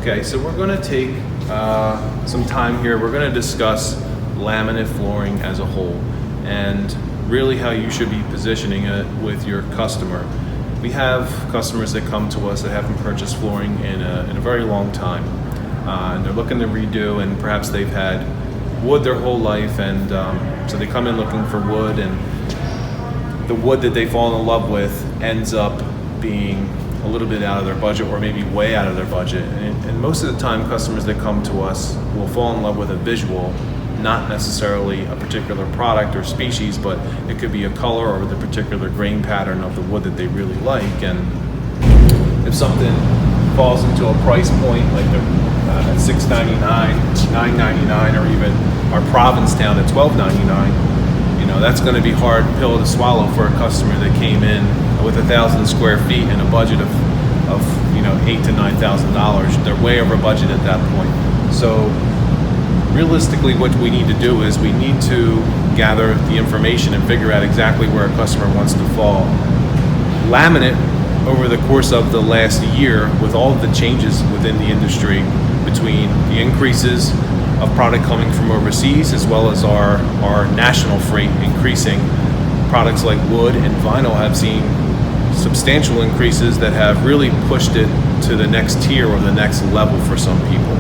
Okay, so we're going to take some time here. We're going to discuss laminate flooring as a whole and really how you should be positioning it with your customer. We have customers that come to us that haven't purchased flooring in a very long time, and they're looking to redo, and perhaps they've had wood their whole life, and so they come in looking for wood, and the wood that they fall in love with ends up being a little bit out of their budget, or maybe way out of their budget. And most of the time, customers that come to us will fall in love with a visual, not necessarily a particular product or species, but it could be a color or the particular grain pattern of the wood that they really like. And if something falls into a price point like at $6.99, $9.99, or even our Provincetown at $12.99, that's going to be hard pill to swallow for a customer that came in with 1,000 square feet and a budget of $8,000 to $9,000. They're way over budget at that point. So realistically, what we need to do is we need to gather the information and figure out exactly where a customer wants to fall. Laminate, over the course of the last year, with all of the changes within the industry, between the increases of product coming from overseas as well as our national freight increasing, products like wood and vinyl have seen substantial increases that have really pushed it to the next tier or the next level for some people.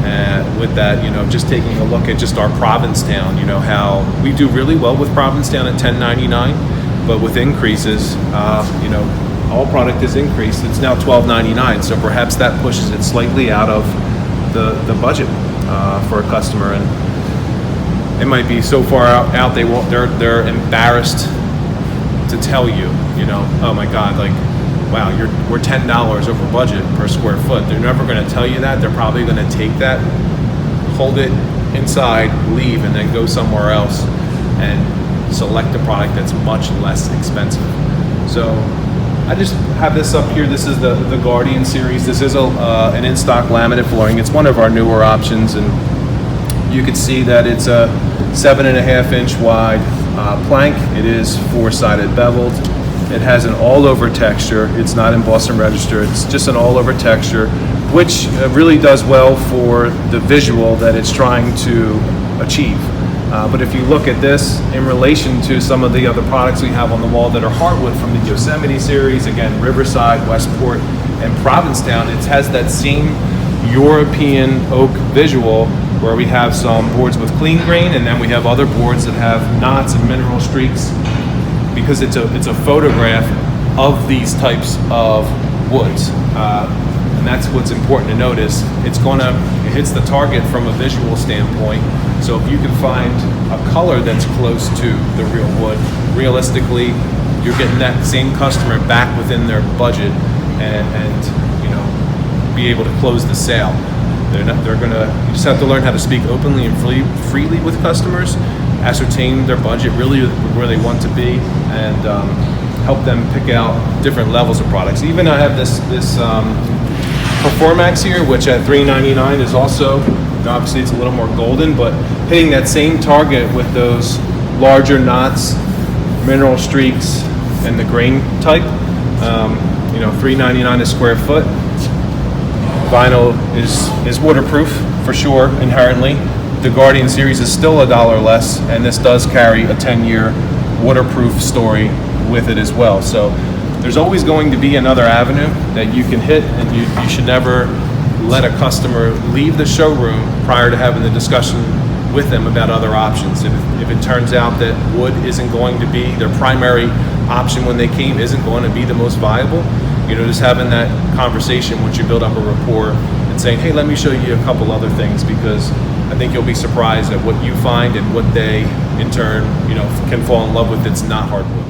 And with that, just taking a look at just our Provincetown, how we do really well with Provincetown at $10.99, but with increases, all product is increased. It's now $12.99, so perhaps that pushes it slightly out of the budget for a customer, and it might be so far out they're embarrassed to tell you, oh my God, like, wow, we're $10 over budget per square foot. They're never going to tell you that. They're probably going to take that, hold it inside, leave, and then go somewhere else and select a product that's much less expensive. So I just have this up here. This is the Guardian series. This is an in-stock laminate flooring. It's one of our newer options, and you can see that it's a 7.5-inch wide plank. It is 4-sided beveled. It has an all-over texture. It's not embossed and registered. It's just an all-over texture, which really does well for the visual that it's trying to achieve. But if you look at this in relation to some of the other products we have on the wall that are hardwood from the Yosemite series, again, Riverside, Westport, and Provincetown, it has that same European oak visual where we have some boards with clean grain, and then we have other boards that have knots and mineral streaks, because it's a photograph of these types of woods. And that's what's important to notice. It hits the target from a visual standpoint. So if you can find a color that's close to the real wood, realistically, you're getting that same customer back within their budget and be able to close the sale. You just have to learn how to speak openly and freely with customers, ascertain their budget, really where they want to be, and help them pick out different levels of products. Even I have this Performax here, which at $3.99 is also, obviously it's a little more golden, but hitting that same target with those larger knots, mineral streaks, and the grain type. $3.99 a square foot. Vinyl is waterproof for sure, inherently. The Guardian series is still $1 less, and this does carry a 10-year waterproof story with it as well. So there's always going to be another avenue that you can hit, and you should never let a customer leave the showroom prior to having the discussion with them about other options. If it turns out that wood isn't going to be their primary option when they came, isn't going to be the most viable, just having that conversation once you build up a rapport and saying, hey, let me show you a couple other things, because I think you'll be surprised at what you find and what they in turn can fall in love with that's not hardwood.